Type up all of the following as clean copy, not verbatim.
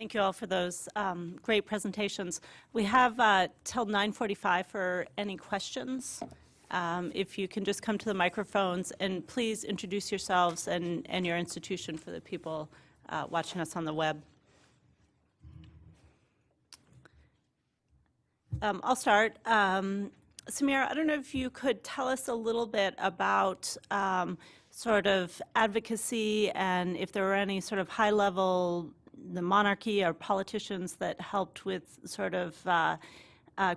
Thank you all for those great presentations. We have till 9:45 for any questions. If you can just come to the microphones and please introduce yourselves and your institution for the people watching us on the web. I'll start. Samira, I don't know if you could tell us a little bit about sort of advocacy and if there were any sort of high-level, the monarchy or politicians that helped with sort of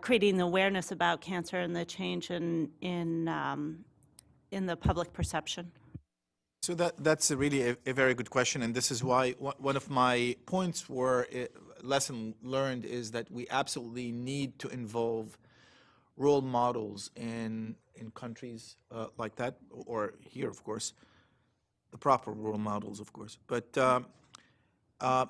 creating the awareness about cancer and the change in the public perception. So that's really a very good question, and this is why one of my points were lesson learned is that we absolutely need to involve role models in countries like that, or here, of course, the proper role models, of course. But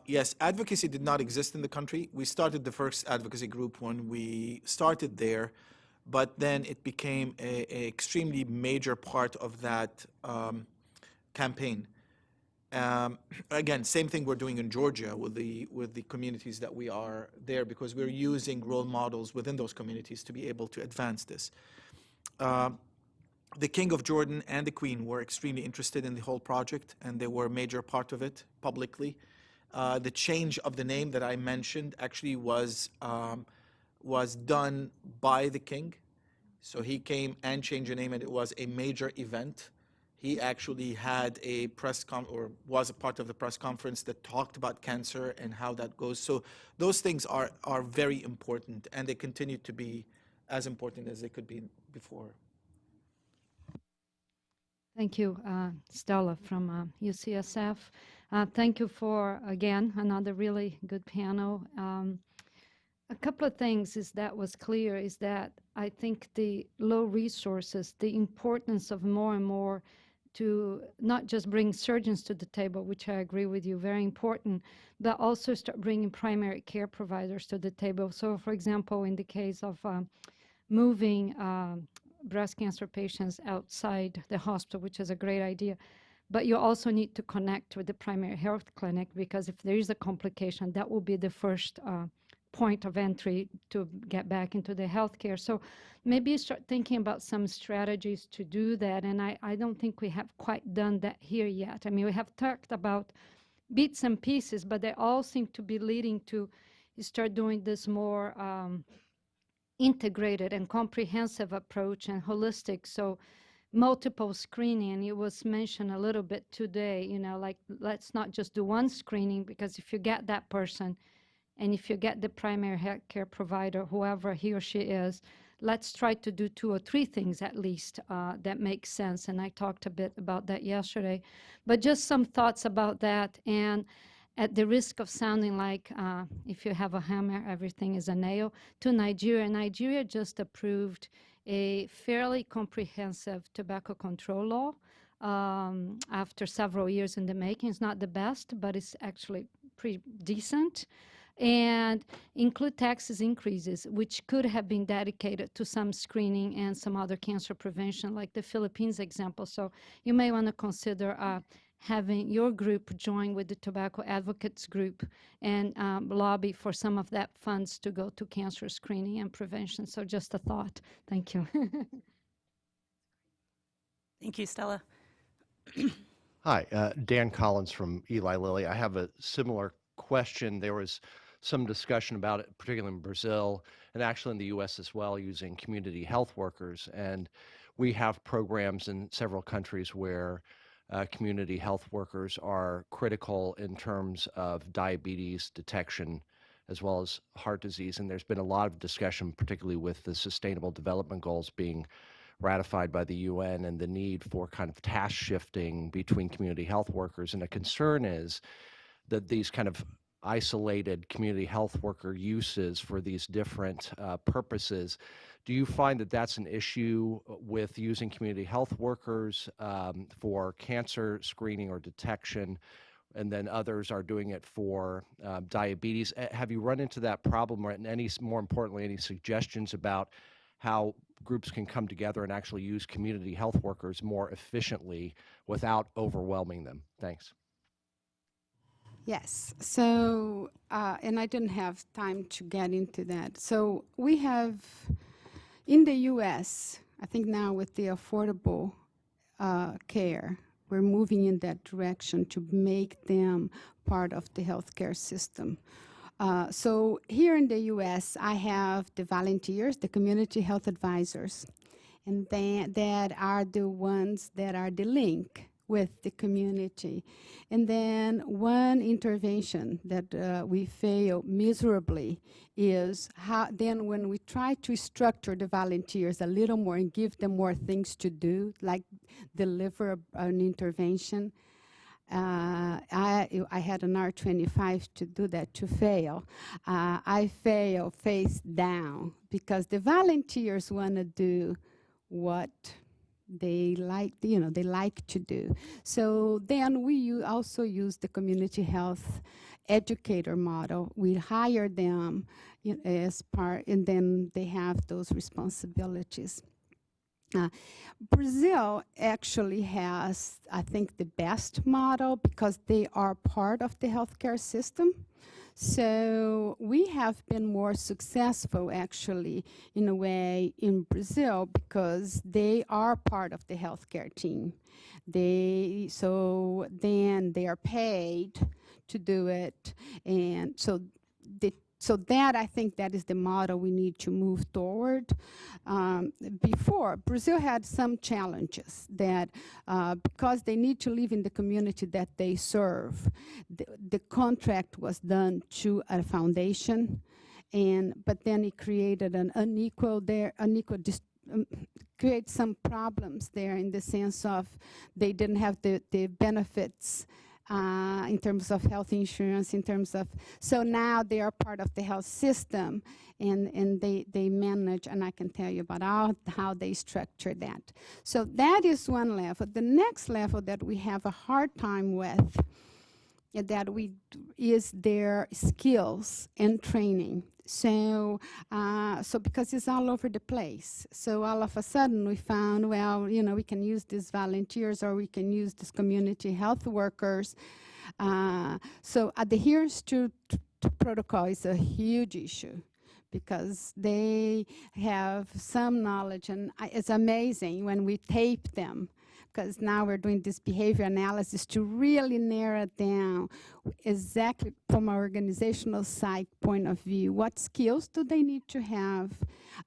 yes, advocacy did not exist in the country. We started the first advocacy group when we started there, but then it became an extremely major part of that campaign. Again, same thing we're doing in Georgia with the communities that we are there, because we're using role models within those communities to be able to advance this. The King of Jordan and the Queen were extremely interested in the whole project, and they were a major part of it publicly. The change of the name that I mentioned actually was done by the king. So he came and changed the name, and it was a major event. He actually had a was a part of the press conference that talked about cancer and how that goes. So those things are very important, and they continue to be as important as they could be before. Thank you, Stella from UCSF. Thank you for, again, another really good panel. A couple of things that was clear is that I think the low resources, the importance of more and more to not just bring surgeons to the table, which I agree with you, very important, but also start bringing primary care providers to the table. So, for example, in the case of moving breast cancer patients outside the hospital, which is a great idea, but you also need to connect with the primary health clinic, because if there is a complication, that will be the first point of entry to get back into the healthcare. So maybe you start thinking about some strategies to do that, and I don't think we have quite done that here yet. I mean, we have talked about bits and pieces, but they all seem to be leading to you start doing this more integrated and comprehensive approach and holistic. So multiple screening, it was mentioned a little bit today, you know, like let's not just do one screening, because if you get that person, and if you get the primary health care provider, whoever he or she is, let's try to do 2 or 3 things at least that make sense. And I talked a bit about that yesterday. But just some thoughts about that. And at the risk of sounding like if you have a hammer, everything is a nail, to Nigeria. Nigeria just approved a fairly comprehensive tobacco control law after several years in the making. It's not the best, but it's actually pretty decent. And include taxes increases, which could have been dedicated to some screening and some other cancer prevention, like the Philippines example. So you may want to consider having your group join with the tobacco advocates group and lobby for some of that funds to go to cancer screening and prevention. So just a thought. Thank you. Thank you, Stella. Hi, Dan Collins from Eli Lilly. I have a similar question. There was some discussion about it, particularly in Brazil and actually in the U.S. as well, using community health workers. And we have programs in several countries where community health workers are critical in terms of diabetes detection as well as heart disease. And there's been a lot of discussion, particularly with the Sustainable Development Goals being ratified by the UN and the need for kind of task shifting between community health workers. And the concern is that these kind of isolated community health worker uses for these different purposes, do you find that that's an issue with using community health workers for cancer screening or detection, and then others are doing it for diabetes? Have you run into that problem, and any, more importantly, any suggestions about how groups can come together and actually use community health workers more efficiently without overwhelming them? Thanks. Yes. So, and I didn't have time to get into that. So we have, in the U.S., I think now with the affordable care, we're moving in that direction to make them part of the healthcare system. So here in the U.S., I have the volunteers, the community health advisors, and that are the ones that are the link with the community. And then one intervention that we fail miserably is how then when we try to structure the volunteers a little more and give them more things to do, like deliver an intervention, I had an R25 to do that, to fail. I fail face down because the volunteers want to do what they like, they like to do. So then we also use the community health educator model. We hire them as part, and then they have those responsibilities. Brazil actually has, I think, the best model because they are part of the healthcare system. So we have been more successful, actually, in a way, in Brazil because they are part of the healthcare team. So then they are paid to do it, and so that, I think, that is the model we need to move toward. Before, Brazil had some challenges that because they need to live in the community that they serve, the contract was done to a foundation, but then it created an create some problems there in the sense of they didn't have the benefits in terms of health insurance, so now they are part of the health system, and they manage, and I can tell you about how they structure that. So that is one level. The next level that we have a hard time with is their skills and training. So because it's all over the place. So all of a sudden we found, well, we can use these volunteers or we can use these community health workers. So adherence to protocol is a huge issue because they have some knowledge, and it's amazing when we tape them, because now we're doing this behavior analysis to really narrow down exactly from an organizational side point of view, what skills do they need to have,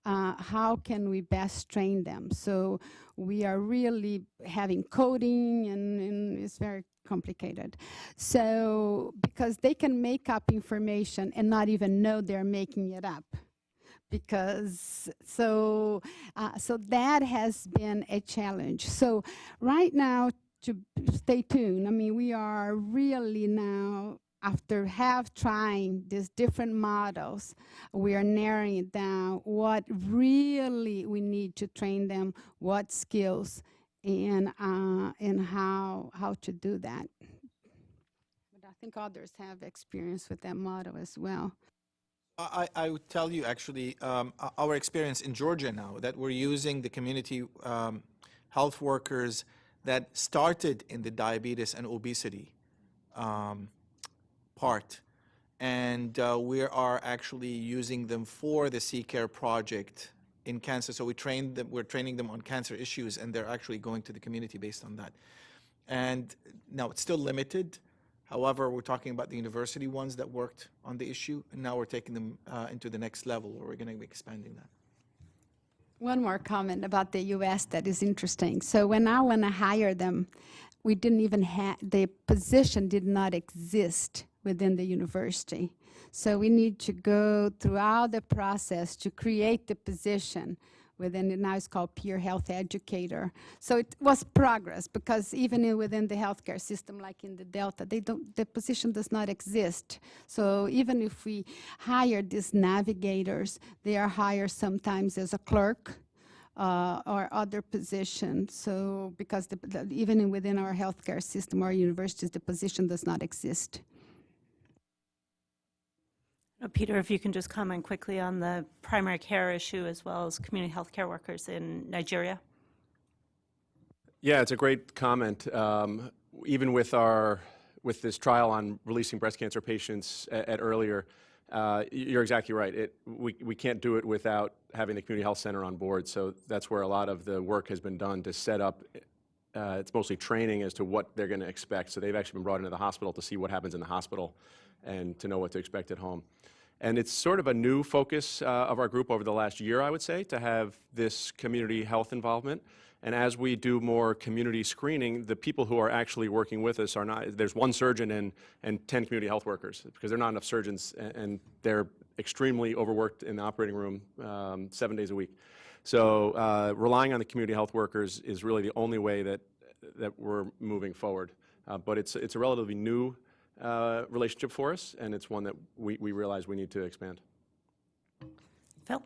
how can we best train them. So we are really having coding, and it's very complicated. So because they can make up information and not even know they're making it up. Because so that has been a challenge. So right now, to stay tuned. I mean, we are really now, after trying these different models, we are narrowing it down what really we need to train them, what skills, and how to do that. But I think others have experience with that model as well. I would tell you, actually, our experience in Georgia now, that we're using the community health workers that started in the diabetes and obesity part. And we are actually using them for the C-Care project in cancer. So we're training them on cancer issues, and they're actually going to the community based on that. And now it's still limited. However, we're talking about the university ones that worked on the issue, and now we're taking them into the next level where we're going to be expanding that. One more comment about the U.S. that is interesting. So when I want to hire them, we didn't even have, the position did not exist within the university. So we need to go throughout the process to create the position within it. Now it's called peer health educator. So it was progress, because even within the healthcare system, like in the Delta, the position does not exist. So even if we hire these navigators, they are hired sometimes as a clerk or other positions. So because even within our healthcare system or universities, the position does not exist. Peter, if you can just comment quickly on the primary care issue as well as community health care workers in Nigeria. Yeah, it's a great comment. Even with with this trial on releasing breast cancer patients at earlier, you're exactly right. We can't do it without having the community health center on board. So that's where a lot of the work has been done to set up. It's mostly training as to what they're going to expect. So they've actually been brought into the hospital to see what happens in the hospital and to know what to expect at home. And it's sort of a new focus of our group over the last year, I would say, to have this community health involvement. And as we do more community screening, the people who are actually working with us are not, there's one surgeon and 10 community health workers, because there are not enough surgeons, and they're extremely overworked in the operating room 7 days a week. So relying on the community health workers is really the only way that we're moving forward. But it's a relatively new relationship for us, and it's one that we realize we need to expand. Phil?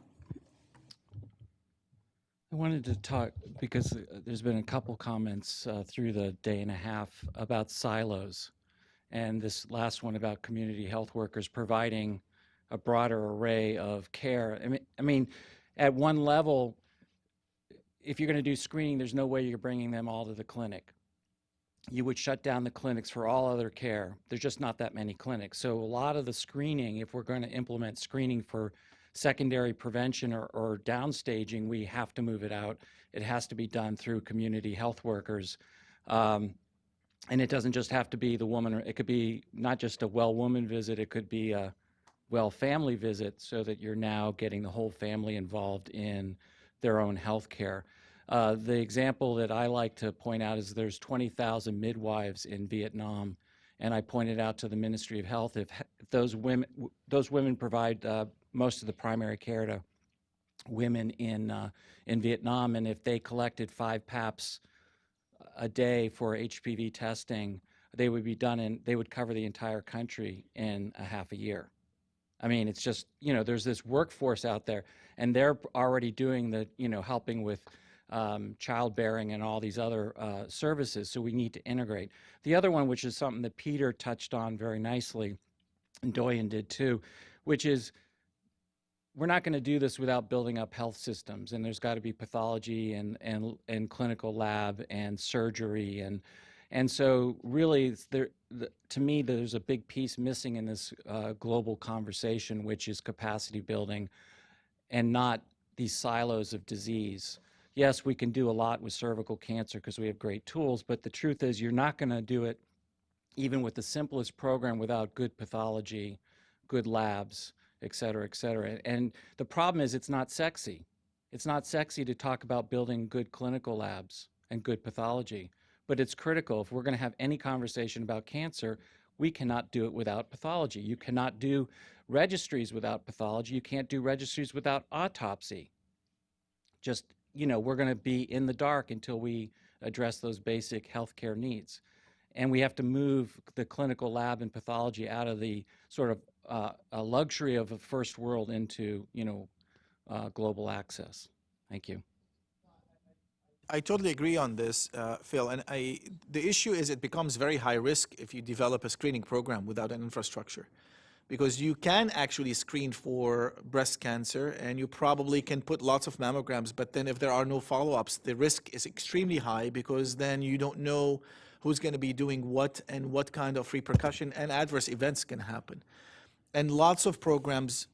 I wanted to talk, because there's been a couple comments through the day and a half about silos, and this last one about community health workers providing a broader array of care. I mean, at one level, if you're going to do screening, there's no way you're bringing them all to the clinic. You would shut down the clinics for all other care. There's just not that many clinics. So a lot of the screening, if we're going to implement screening for secondary prevention or downstaging, we have to move it out. It has to be done through community health workers. And it doesn't just have to be the woman, it could be not just a well woman visit, it could be a well family visit, so that you're now getting the whole family involved in their own health care. The example that I like to point out is there's 20,000 midwives in Vietnam, and I pointed out to the Ministry of Health, if those women provide most of the primary care to women in Vietnam, and if they collected 5 PAPs a day for HPV testing, they would be done and they would cover the entire country in a half a year. I mean, it's just, you know, there's this workforce out there, and they're already doing the, you know, helping with childbearing and all these other services, so we need to integrate. The other one, which is something that Peter touched on very nicely, and Doyen did too, which is we're not going to do this without building up health systems, and there's got to be pathology and clinical lab and surgery, and so really to me there's a big piece missing in this global conversation, which is capacity building and not these silos of disease. Yes, we can do a lot with cervical cancer because we have great tools, but the truth is you're not going to do it even with the simplest program without good pathology, good labs, et cetera, et cetera. And the problem is it's not sexy. It's not sexy to talk about building good clinical labs and good pathology, but it's critical. If we're going to have any conversation about cancer, we cannot do it without pathology. You cannot do registries without pathology. You can't do registries without autopsy. Just, you know, we're going to be in the dark until we address those basic healthcare needs. And we have to move the clinical lab and pathology out of the sort of a luxury of a first world into, you know, global access. Thank you. I totally agree on this, Phil. And the issue is it becomes very high risk if you develop a screening program without an infrastructure. Because you can actually screen for breast cancer, and you probably can put lots of mammograms, but then if there are no follow-ups, the risk is extremely high, because then you don't know who's going to be doing what and what kind of repercussion and adverse events can happen. And lots of programs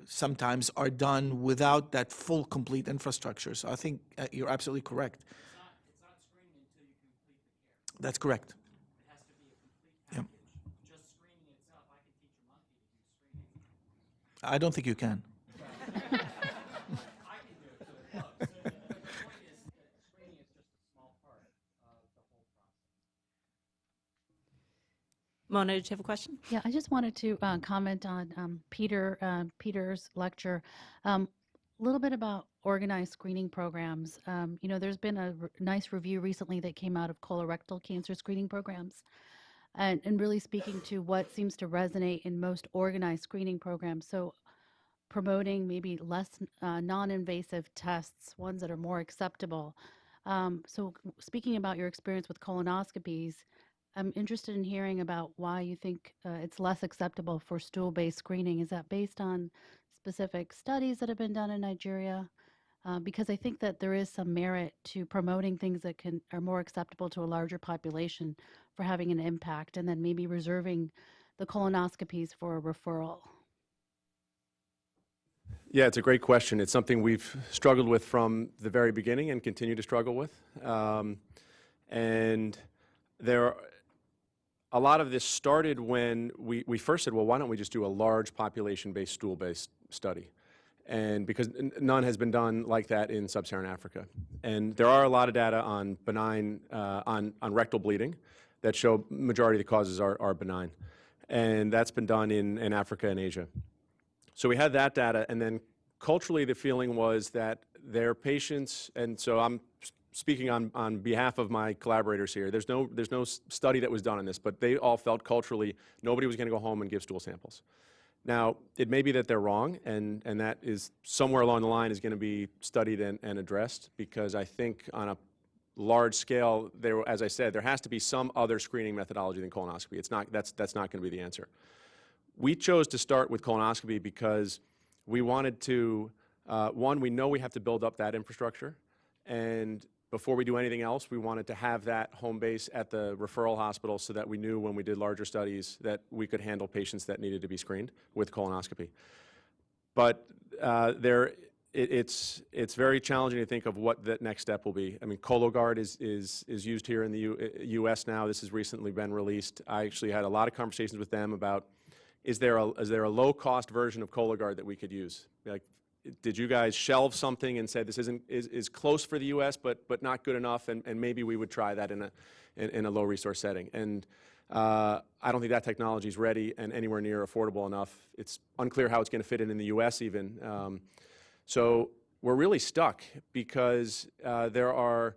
sometimes are done without that full, complete infrastructure. So I think you're absolutely correct. It's not screening until you complete the care. That's correct. It has to be a complete package. Just screening itself, I can teach a monkey to do screening. I don't think you can. I can do it to a bug. So the point is that screening is just a small part of the whole process. Mona, did you have a question? Yeah, I just wanted to comment on Peter's lecture. A little bit about organized screening programs. You know, there's been a nice review recently that came out of colorectal cancer screening programs, and really speaking to what seems to resonate in most organized screening programs. So promoting maybe less non-invasive tests, ones that are more acceptable. So speaking about your experience with colonoscopies, I'm interested in hearing about why you think it's less acceptable for stool-based screening. Is that based on specific studies that have been done in Nigeria? Because I think that there is some merit to promoting things that are more acceptable to a larger population for having an impact, and then maybe reserving the colonoscopies for a referral? Yeah, it's a great question. It's something we've struggled with from the very beginning and continue to struggle with. And a lot of this started when we first said, well, why don't we just do a large population-based, stool-based study? And because none has been done like that in sub-Saharan Africa. And there are a lot of data on benign, on rectal bleeding that show majority of the causes are benign. And that's been done in Africa and Asia. So we had that data, and then culturally the feeling was that their patients, and so I'm speaking on behalf of my collaborators here, there's no study that was done on this, but they all felt culturally nobody was going to go home and give stool samples. Now, it may be that they're wrong, and that is somewhere along the line is going to be studied and addressed, because I think on a large scale, as I said, there has to be some other screening methodology than colonoscopy. That's not going to be the answer. We chose to start with colonoscopy because we wanted to, one, we know we have to build up that infrastructure, and before we do anything else, we wanted to have that home base at the referral hospital so that we knew when we did larger studies that we could handle patients that needed to be screened with colonoscopy. But it's very challenging to think of what the next step will be. I mean, Cologuard is used here in the U.S. now. This has recently been released. I actually had a lot of conversations with them about, is there a low-cost version of Cologuard that we could use? Like, did you guys shelve something and say this is close for the U.S. but not good enough, and maybe we would try that in a low-resource setting? And I don't think that technology is ready and anywhere near affordable enough. It's unclear how it's going to fit in the U.S. even. So we're really stuck because there are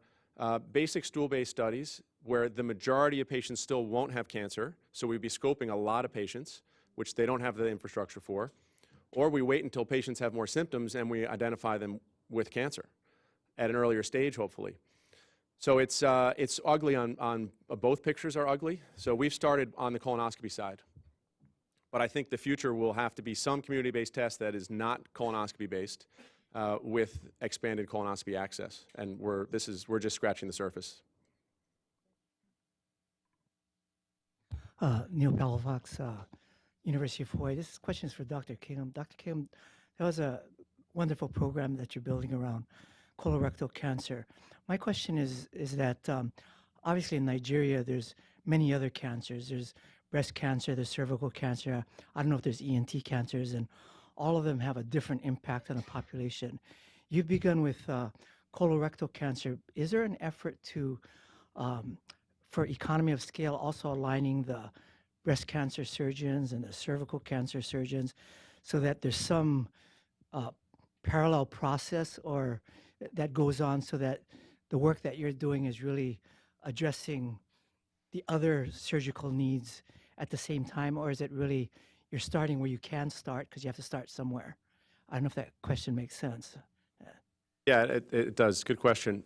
basic stool-based studies where the majority of patients still won't have cancer, so we'd be scoping a lot of patients, which they don't have the infrastructure for, or we wait until patients have more symptoms and we identify them with cancer at an earlier stage, hopefully. So it's ugly on both pictures are ugly. So we've started on the colonoscopy side. But I think the future will have to be some community-based test that is not colonoscopy-based with expanded colonoscopy access. And we're just scratching the surface. Neil Palafox, University of Hawaii. This question is for Dr. Kingham. Dr. Kingham, that was a wonderful program that you're building around colorectal cancer. My question is that obviously in Nigeria, there's many other cancers. There's breast cancer, there's cervical cancer. I don't know if there's ENT cancers, and all of them have a different impact on the population. You've begun with colorectal cancer. Is there an effort to, for economy of scale, also aligning the breast cancer surgeons and the cervical cancer surgeons so that there's some parallel process or that goes on so that the work that you're doing is really addressing the other surgical needs at the same time? Or is it really you're starting where you can start because you have to start somewhere? I don't know if that question makes sense. Yeah, it does. Good question.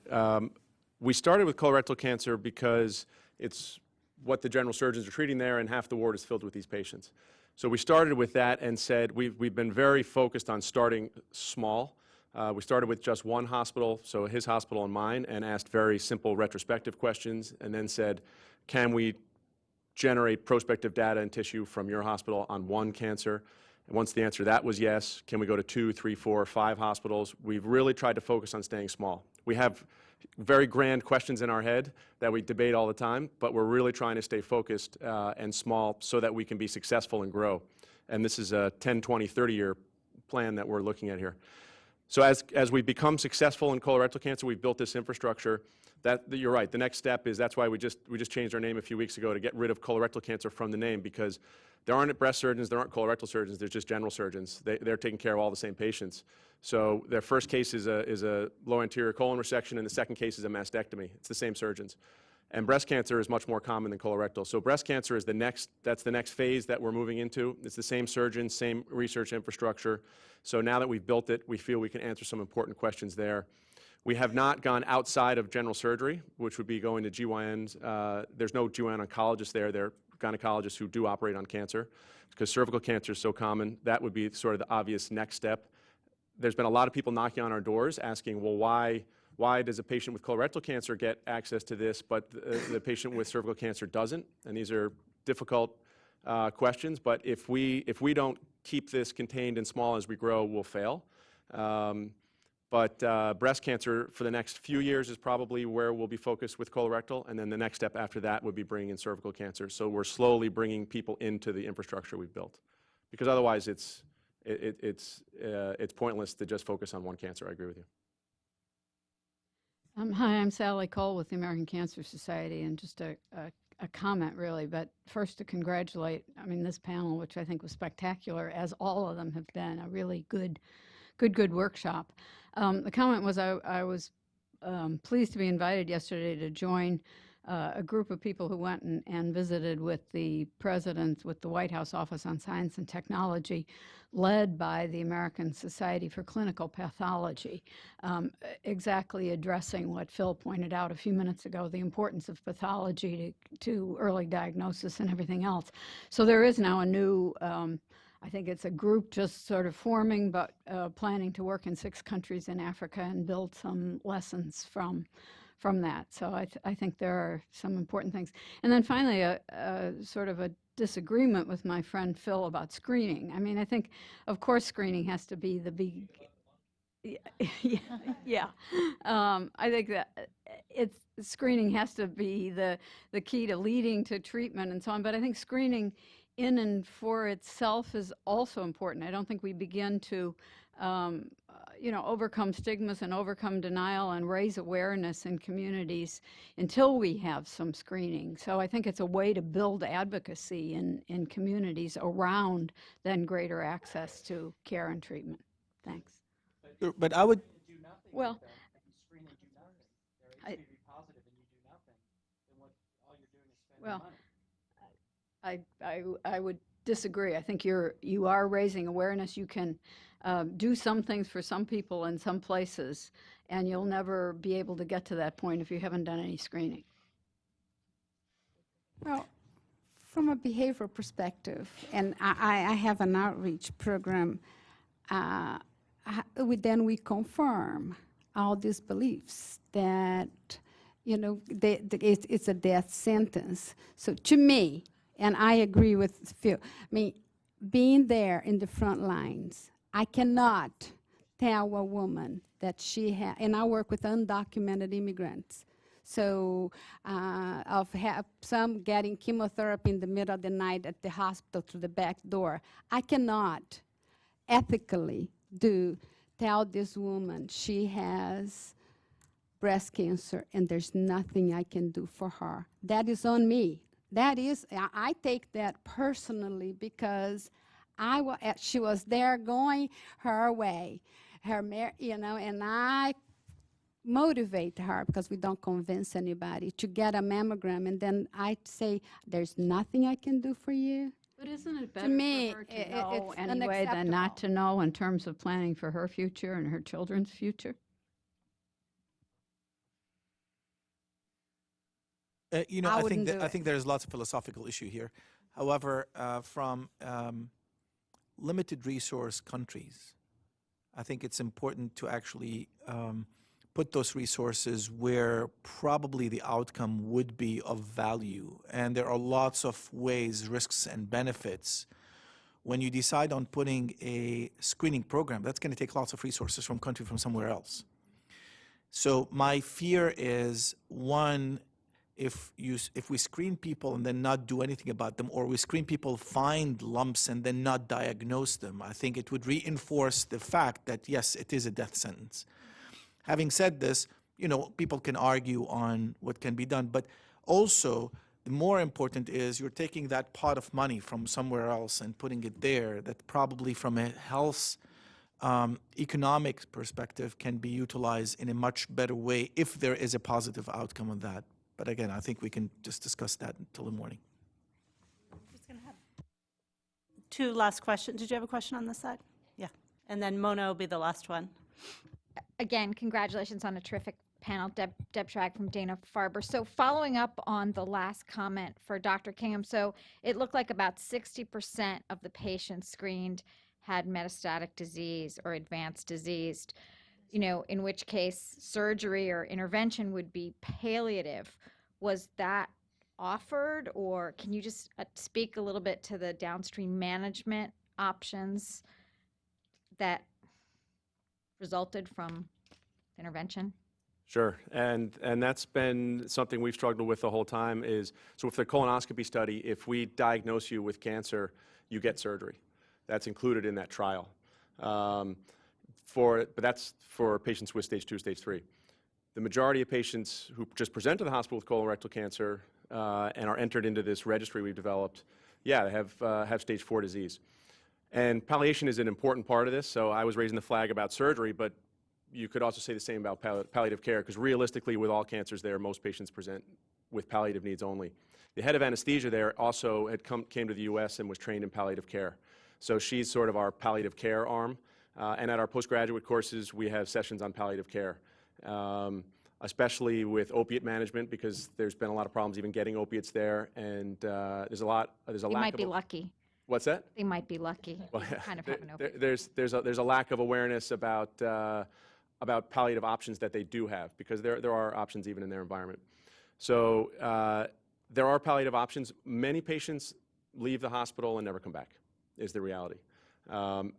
We started with colorectal cancer because it's what the general surgeons are treating there, and half the ward is filled with these patients. So we started with that and said we've been very focused on starting small. We started with just one hospital, so his hospital and mine, and asked very simple retrospective questions, and then said, can we generate prospective data and tissue from your hospital on one cancer? And once the answer to that was yes, can we go to 2, 3, 4, 5 hospitals? We've really tried to focus on staying small. We have very grand questions in our head that we debate all the time, but we're really trying to stay focused and small so that we can be successful and grow. And this is a 10, 20, 30-year plan that we're looking at here. So as we become successful in colorectal cancer, we've built this infrastructure. You're right. The next step is that's why we just changed our name a few weeks ago to get rid of colorectal cancer from the name, because there aren't breast surgeons, there aren't colorectal surgeons, there's just general surgeons. They're taking care of all the same patients. So their first case is a low anterior colon resection, and the second case is a mastectomy. It's the same surgeons. And breast cancer is much more common than colorectal. So breast cancer is that's the next phase that we're moving into. It's the same surgeons, same research infrastructure. So now that we've built it, we feel we can answer some important questions there. We have not gone outside of general surgery, which would be going to GYNs. There's no GYN oncologists there. They're gynecologists who do operate on cancer. Because cervical cancer is so common, that would be sort of the obvious next step. There's been a lot of people knocking on our doors asking, well, why Why does a patient with colorectal cancer get access to this, but the patient with cervical cancer doesn't? And these are difficult questions, but if we don't keep this contained and small as we grow, we'll fail. But breast cancer for the next few years is probably where we'll be focused with colorectal, and then the next step after that would be bringing in cervical cancer. So we're slowly bringing people into the infrastructure we've built, because otherwise it's pointless to just focus on one cancer. I agree with you. Hi, I'm Sally Cole with the American Cancer Society, and just a comment really, but first to congratulate, this panel, which I think was spectacular, as all of them have been, a really good workshop. The comment was I was pleased to be invited yesterday to join a group of people who went and visited with the president, with the White House Office on Science and Technology, led by the American Society for Clinical Pathology, exactly addressing what Phil pointed out a few minutes ago, the importance of pathology to early diagnosis and everything else. So there is now a new, I think it's a group just sort of forming, but planning to work in 6 countries in Africa and build some lessons from that. So I think there are some important things. And then finally, a sort of a disagreement with my friend Phil about screening. I think, of course, screening has to be the big, yeah. I think that screening has to be the key to leading to treatment and so on. But I think screening in and for itself is also important. I don't think we begin to overcome stigmas and overcome denial and raise awareness in communities until we have some screening. So I think it's a way to build advocacy in communities around then greater access to care and treatment. Thanks. But I would, Well, I would disagree. I think you are raising awareness. You can do some things for some people in some places, and you'll never be able to get to that point if you haven't done any screening. Well, from a behavioral perspective, and I have an outreach program, then we confirm all these beliefs that, it's a death sentence. So to me, and I agree with Phil, being there in the front lines, I cannot tell a woman that she has, and I work with undocumented immigrants. So of some getting chemotherapy in the middle of the night at the hospital through the back door. I cannot ethically tell this woman she has breast cancer and there's nothing I can do for her. That is on me. That is, I take that personally because she was there going her way, and I motivate her, because we don't convince anybody, to get a mammogram, and then I say, there's nothing I can do for you. But isn't it better me, for her to know it's anyway than not unacceptable. to know in terms of planning for her future and her children's future? I wouldn't do I it. think there's lots of philosophical issue here. However, from limited resource countries, I think it's important to actually put those resources where probably the outcome would be of value. And there are lots of ways, risks and benefits. When you decide on putting a screening program, that's going to take lots of resources from country from somewhere else. So my fear is, one, if we screen people and then not do anything about them, or we screen people, find lumps and then not diagnose them, I think it would reinforce the fact that, yes, it is a death sentence. Having said this, people can argue on what can be done, but also the more important is you're taking that pot of money from somewhere else and putting it there that probably from a health economic perspective can be utilized in a much better way if there is a positive outcome of that. But again, I think we can just discuss that until the morning. Just going to have 2 last questions. Did you have a question on this side? Yeah. And then Mona will be the last one. Again, congratulations on a terrific panel. Deb Schrag from Dana-Farber. So following up on the last comment for Dr. Kingham, so it looked like about 60% of the patients screened had metastatic disease or advanced disease. in which case surgery or intervention would be palliative. Was that offered, or can you just speak a little bit to the downstream management options that resulted from intervention? Sure, and that's been something we've struggled with the whole time is, so with the colonoscopy study, if we diagnose you with cancer, you get surgery. That's included in that trial. But that's for patients with stage 2, stage 3. The majority of patients who just present to the hospital with colorectal cancer and are entered into this registry we've developed, yeah, they have stage 4 disease. And palliation is an important part of this, so I was raising the flag about surgery, but you could also say the same about palliative care, because realistically, with all cancers there, most patients present with palliative needs only. The head of anesthesia there also came to the U.S. and was trained in palliative care. So she's sort of our palliative care arm. And at our postgraduate courses, we have sessions on palliative care, especially with opiate management, because there's been a lot of problems even getting opiates there. And there's a lack of... They might be lucky. What's that? They might be lucky. Well, They kind of have an opiate. there's a lack of awareness about palliative options that they do have, because there are options even in their environment. So there are palliative options. Many patients leave the hospital and never come back, is the reality.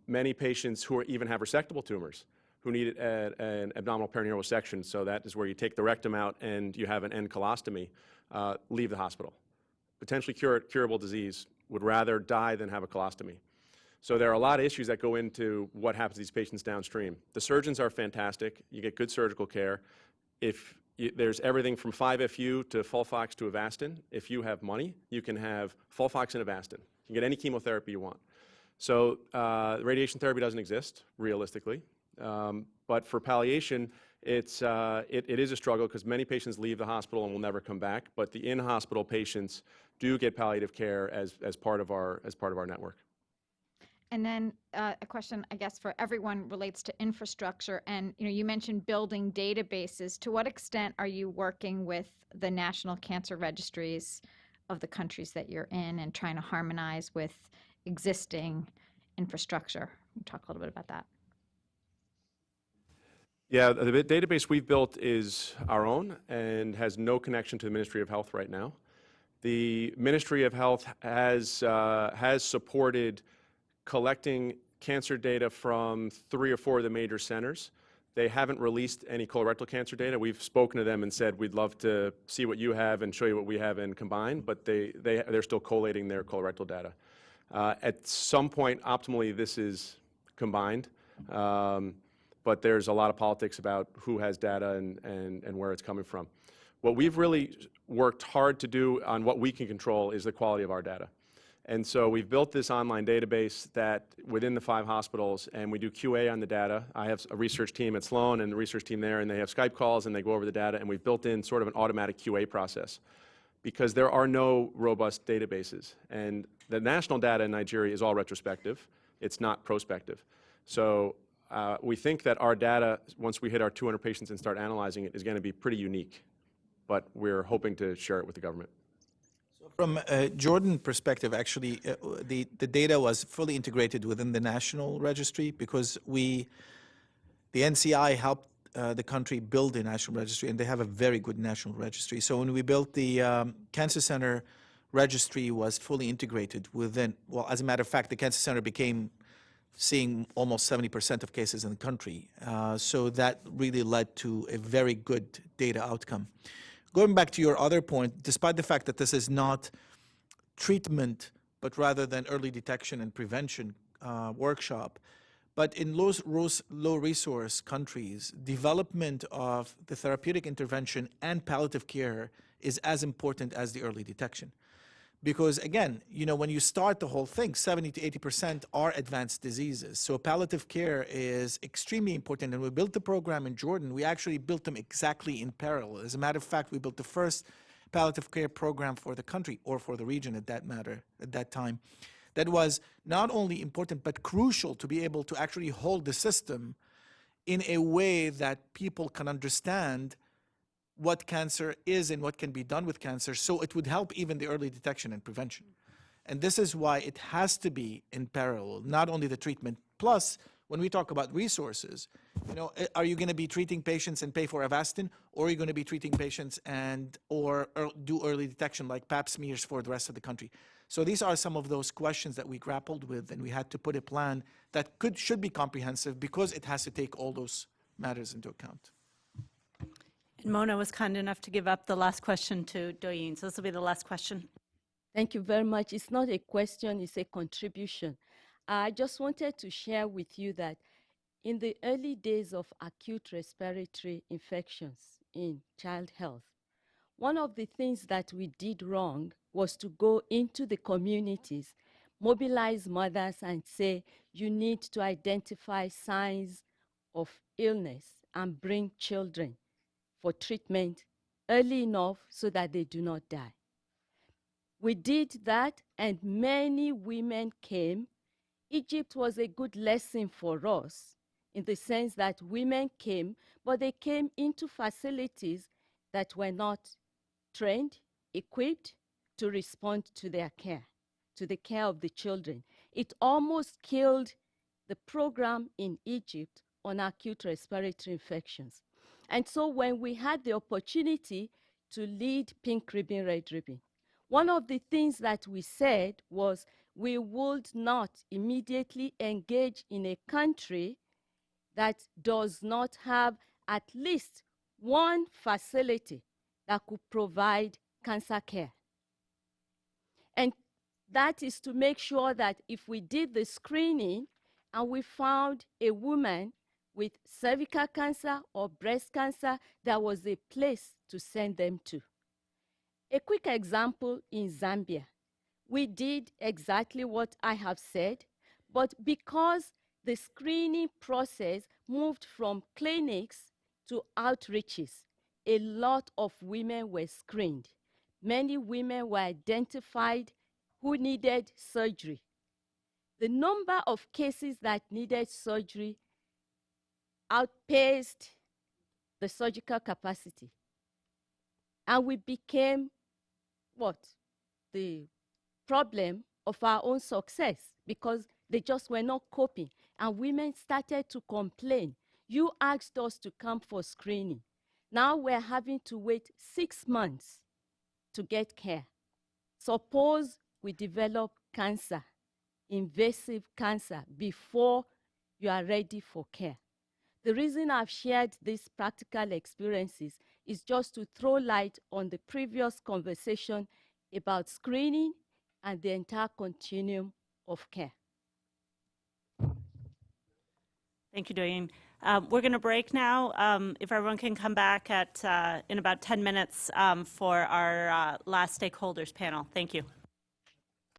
Many patients who even have resectable tumors, who need an abdominal perineural section, so that is where you take the rectum out and you have an end colostomy, leave the hospital. Potentially curable disease, would rather die than have a colostomy. So there are a lot of issues that go into what happens to these patients downstream. The surgeons are fantastic. You get good surgical care. There's everything from 5-FU to Folfox to Avastin. If you have money, you can have Folfox and Avastin. You can get any chemotherapy you want. So radiation therapy doesn't exist, realistically. But for palliation, it is a struggle, because many patients leave the hospital and will never come back. But the in-hospital patients do get palliative care as part of our network. And then a question, I guess, for everyone relates to infrastructure. And you mentioned building databases. To what extent are you working with the national cancer registries of the countries that you're in and trying to harmonize with existing infrastructure? Can you talk a little bit about that? Yeah, the database we've built is our own and has no connection to the Ministry of Health right now. The Ministry of Health has supported collecting cancer data from 3 or 4 of the major centers. They haven't released any colorectal cancer data. We've spoken to them and said, we'd love to see what you have and show you what we have and combine, but they're still collating their colorectal data. At some point, optimally, this is combined, but there's a lot of politics about who has data and where it's coming from. What we've really worked hard to do on what we can control is the quality of our data. And so we've built this online database that within the 5 hospitals, and we do QA on the data. I have a research team at Sloan and the research team there, and they have Skype calls and they go over the data, and we've built in sort of an automatic QA process, because there are no robust databases. And the national data in Nigeria is all retrospective. It's not prospective. So we think that our data, once we hit our 200 patients and start analyzing it, is going to be pretty unique. But we're hoping to share it with the government. From a Jordan perspective, actually, the data was fully integrated within the national registry, because the NCI helped the country build a national registry, and they have a very good national registry. So when we built the Cancer Center registry, was fully integrated within, well, as a matter of fact, the Cancer Center became seeing almost 70% of cases in the country. So that really led to a very good data outcome. Going back to your other point, despite the fact that this is not treatment, but rather than early detection and prevention workshop, but in low resource countries, development of the therapeutic intervention and palliative care is as important as the early detection. Because again, when you start the whole thing, 70 to 80% are advanced diseases. So palliative care is extremely important. And we built the program in Jordan. We actually built them exactly in parallel. As a matter of fact, we built the first palliative care program for the country, or for the region at that time. That was not only important, but crucial to be able to actually hold the system in a way that people can understand what cancer is and what can be done with cancer, so it would help even the early detection and prevention. And this is why it has to be in parallel, not only the treatment. Plus, when we talk about resources, you know, are you going to be treating patients and pay for Avastin, or are you going to be treating patients and or do early detection like pap smears for the rest of the country? So these are some of those questions that we grappled with, and we had to put a plan that should be comprehensive because it has to take all those matters into account. And Mona was kind enough to give up the last question to Doyin, so this will be the last question. Thank you very much. It's not a question, it's a contribution. I just wanted to share with you that in the early days of acute respiratory infections in child health, one of the things that we did wrong was to go into the communities, mobilize mothers and say, you need to identify signs of illness and bring children for treatment early enough so that they do not die. We did that, and many women came. Egypt was a good lesson for us in the sense that women came, but they came into facilities that were not trained, equipped to respond to their care, to the care of the children. It almost killed the program in Egypt on acute respiratory infections. And so when we had the opportunity to lead Pink Ribbon, Red Ribbon, one of the things that we said was we would not immediately engage in a country that does not have at least one facility that could provide cancer care. And that is to make sure that if we did the screening and we found a woman with cervical cancer or breast cancer, there was a place to send them to. A quick example in Zambia. We did exactly what I have said, but because the screening process moved from clinics to outreaches, a lot of women were screened. Many women were identified who needed surgery. The number of cases that needed surgery outpaced the surgical capacity. And we became the problem of our own success, because they just were not coping. And women started to complain. You asked us to come for screening. Now we're having to wait 6 months to get care. Suppose we develop cancer, invasive cancer, before you are ready for care. The reason I've shared these practical experiences is just to throw light on the previous conversation about screening and the entire continuum of care. Thank you, Doyin. We're going to break now. If everyone can come back in about 10 minutes for our last stakeholders panel. Thank you.